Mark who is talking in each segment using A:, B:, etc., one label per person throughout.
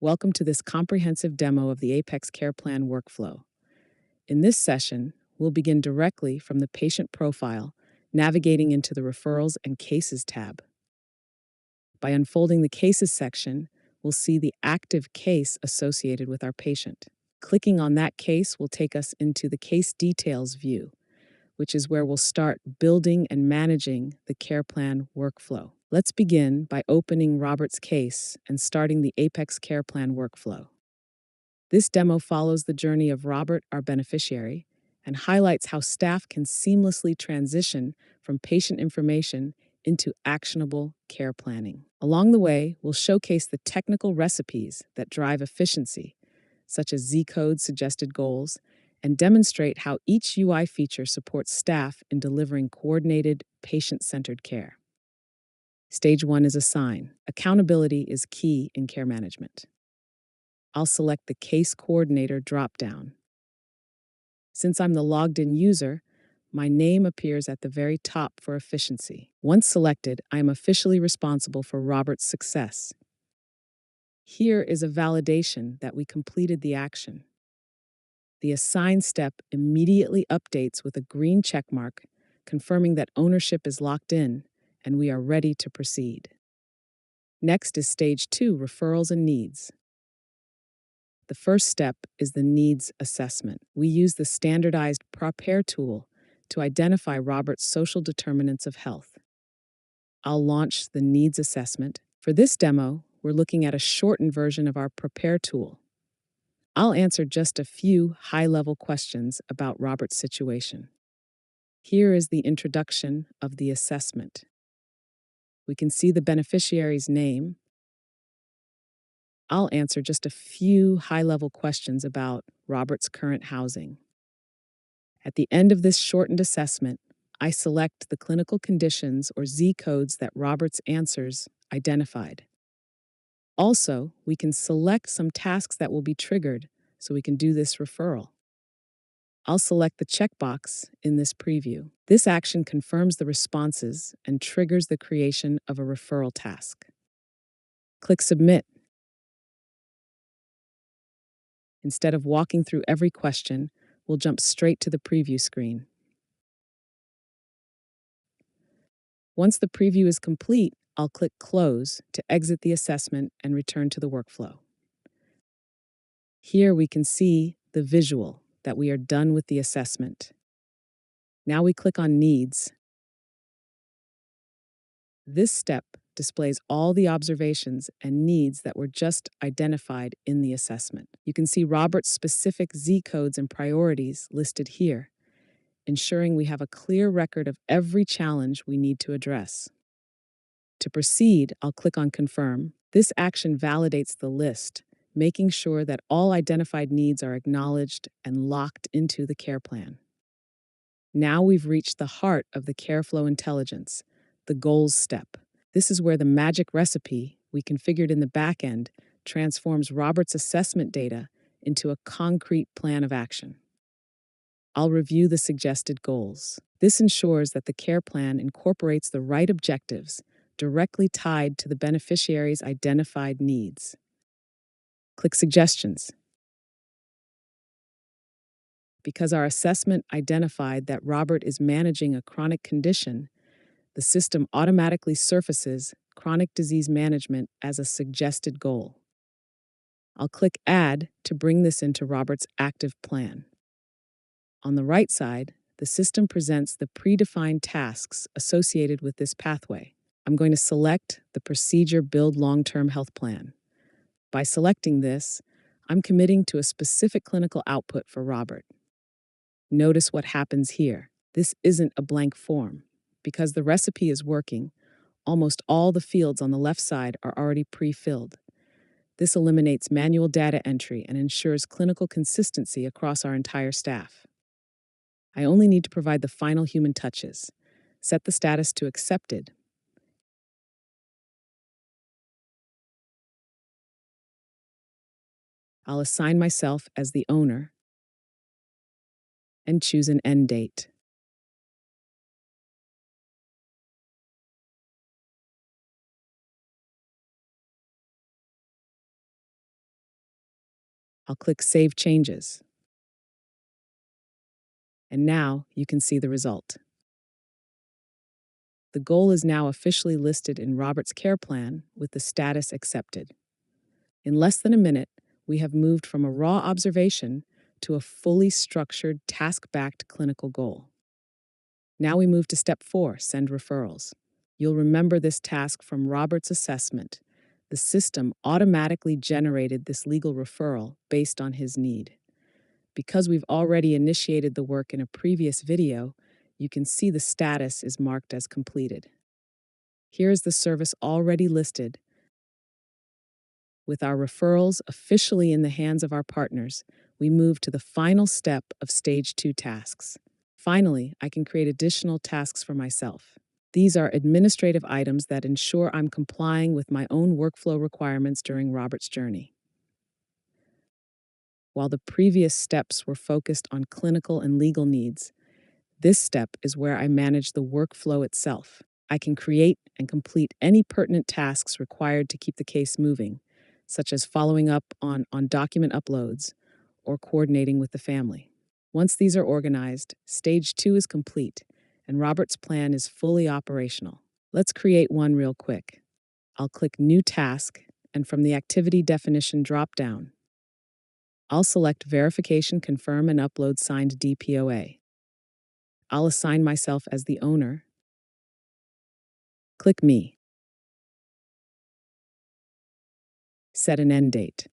A: Welcome to this comprehensive demo of the Apex Care Plan workflow. In this session, we'll begin directly from the patient profile, navigating into the Referrals and Cases tab. By unfolding the Cases section, we'll see the active case associated with our patient. Clicking on that case will take us into the Case Details view, which is where we'll start building and managing the care plan workflow. Let's begin by opening Robert's case and starting the Apex Care Plan workflow. This demo follows the journey of Robert, our beneficiary, and highlights how staff can seamlessly transition from patient information into actionable care planning. Along the way, we'll showcase the technical recipes that drive efficiency, such as Z-code suggested goals, and demonstrate how each UI feature supports staff in delivering coordinated, patient-centered care. Stage 1 is Assign. Accountability is key in care management. I'll select the Case Coordinator dropdown. Since I'm the logged-in user, my name appears at the very top for efficiency. Once selected, I am officially responsible for Robert's success. Here is a validation that we completed the action. The Assign step immediately updates with a green checkmark, confirming that ownership is locked in and we are ready to proceed. Next is Stage 2, Referrals and Needs. The first step is the needs assessment. We use the standardized Prepare tool to identify Robert's social determinants of health. I'll launch the needs assessment. For this demo, we're looking at a shortened version of our Prepare tool. I'll answer just a few high-level questions about Robert's situation. Here is the introduction of the assessment. We can see the beneficiary's name. I'll answer just a few high-level questions about Robert's current housing. At the end of this shortened assessment, I select the clinical conditions or Z codes that Robert's answers identified. Also, we can select some tasks that will be triggered so we can do this referral. I'll select the checkbox in this preview. This action confirms the responses and triggers the creation of a referral task. Click Submit. Instead of walking through every question, we'll jump straight to the preview screen. Once the preview is complete, I'll click Close to exit the assessment and return to the workflow. Here we can see the visual that we are done with the assessment. Now we click on Needs. This step displays all the observations and needs that were just identified in the assessment. You can see Robert's specific Z codes and priorities listed here, ensuring we have a clear record of every challenge we need to address. To proceed, I'll click on Confirm. This action validates the list, making sure that all identified needs are acknowledged and locked into the care plan. Now we've reached the heart of the CarefFlow intelligence, the goals step. This is where the magic recipe we configured in the back end transforms Robert's assessment data into a concrete plan of action. I'll review the suggested goals. This ensures that the care plan incorporates the right objectives directly tied to the beneficiary's identified needs. Click Suggestions. Because our assessment identified that Robert is managing a chronic condition, the system automatically surfaces chronic disease management as a suggested goal. I'll click Add to bring this into Robert's active plan. On the right side, the system presents the predefined tasks associated with this pathway. I'm going to select the Procedure Build Long-Term Health Plan. By selecting this, I'm committing to a specific clinical output for Robert. Notice what happens here. This isn't a blank form. Because the recipe is working, almost all the fields on the left side are already pre-filled. This eliminates manual data entry and ensures clinical consistency across our entire staff. I only need to provide the final human touches. Set the status to Accepted. I'll assign myself as the owner and choose an end date. I'll click Save Changes. And now you can see the result. The goal is now officially listed in Robert's care plan with the status accepted. In less than a minute, we have moved from a raw observation to a fully structured, task-backed clinical goal. Now we move to step 4, send referrals. You'll remember this task from Robert's assessment. The system automatically generated this legal referral based on his need. Because we've already initiated the work in a previous video, you can see the status is marked as completed. Here is the service already listed. With our referrals officially in the hands of our partners, we move to the final step of Stage 2 tasks. Finally, I can create additional tasks for myself. These are administrative items that ensure I'm complying with my own workflow requirements during Robert's journey. While the previous steps were focused on clinical and legal needs, this step is where I manage the workflow itself. I can create and complete any pertinent tasks required to keep the case moving, such as following up on document uploads or coordinating with the family. Once these are organized, Stage 2 is complete, and Robert's plan is fully operational. Let's create one real quick. I'll click New Task, and from the Activity Definition drop-down, I'll select Verification, Confirm, and Upload Signed DPOA. I'll assign myself as the owner. Click Me. Set an end date.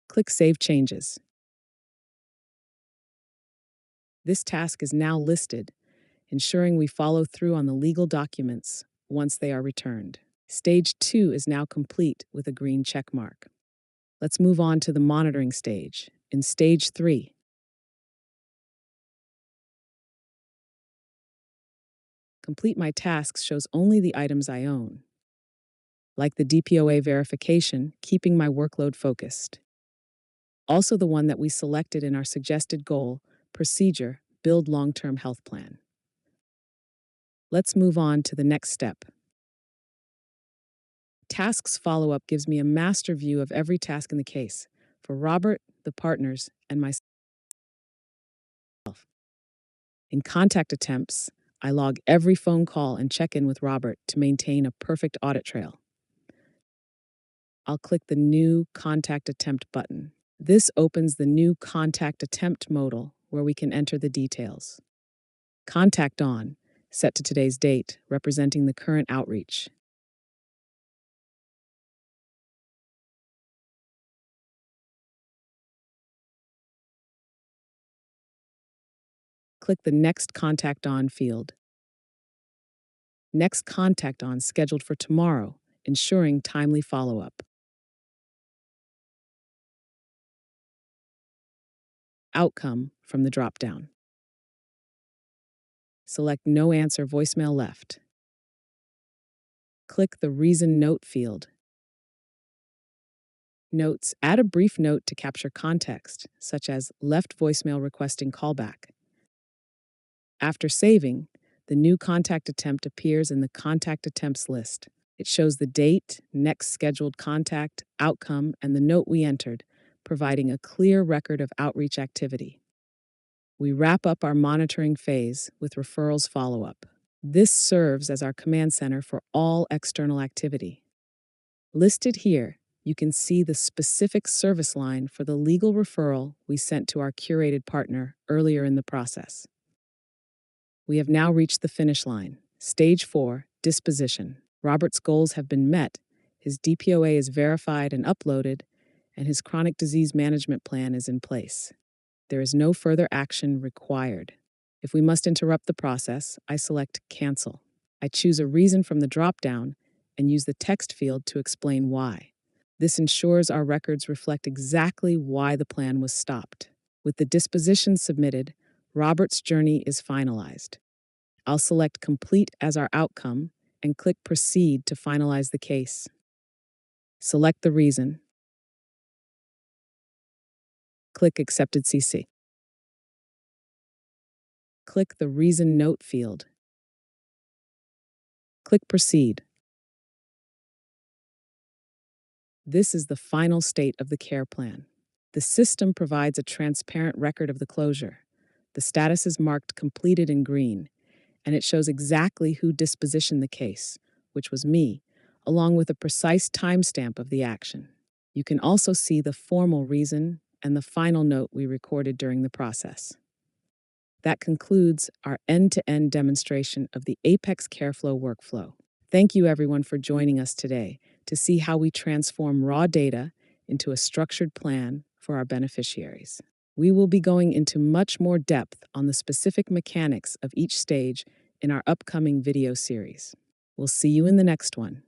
A: Click Save Changes. This task is now listed, ensuring we follow through on the legal documents once they are returned. Stage 2 is now complete with a green check mark. Let's move on to the monitoring stage. In Stage 3, Complete My Tasks shows only the items I own, like the DPOA verification, keeping my workload focused. Also the one that we selected in our suggested goal, procedure, build long-term health plan. Let's move on to the next step. Tasks follow-up gives me a master view of every task in the case, for Robert, the partners, and myself. In contact attempts, I log every phone call and check in with Robert to maintain a perfect audit trail. I'll click the New Contact Attempt button. This opens the new Contact Attempt modal where we can enter the details. Contact On, set to today's date, representing the current outreach. Click the Next Contact On field. Next Contact On scheduled for tomorrow, ensuring timely follow-up. Outcome from the drop-down. Select No Answer Voicemail Left. Click the Reason Note field. Notes: add a brief note to capture context, such as left voicemail requesting callback. After saving, the new contact attempt appears in the Contact Attempts list. It shows the date, next scheduled contact, outcome, and the note we entered, providing a clear record of outreach activity. We wrap up our monitoring phase with referrals follow-up. This serves as our command center for all external activity. Listed here, you can see the specific service line for the legal referral we sent to our curated partner earlier in the process. We have now reached the finish line. Stage 4, Disposition. Robert's goals have been met, his DPOA is verified and uploaded, and his chronic disease management plan is in place. There is no further action required. If we must interrupt the process, I select Cancel. I choose a reason from the drop-down and use the text field to explain why. This ensures our records reflect exactly why the plan was stopped. With the disposition submitted, Robert's journey is finalized. I'll select Complete as our outcome and click Proceed to finalize the case. Select the reason. Click Accepted CC. Click the Reason Note field. Click Proceed. This is the final state of the care plan. The system provides a transparent record of the closure. The status is marked completed in green, and it shows exactly who dispositioned the case, which was me, along with a precise timestamp of the action. You can also see the formal reason and the final note we recorded during the process. That concludes our end-to-end demonstration of the Apex CareFlow workflow. Thank you, everyone, for joining us today to see how we transform raw data into a structured plan for our beneficiaries. We will be going into much more depth on the specific mechanics of each stage in our upcoming video series. We'll see you in the next one.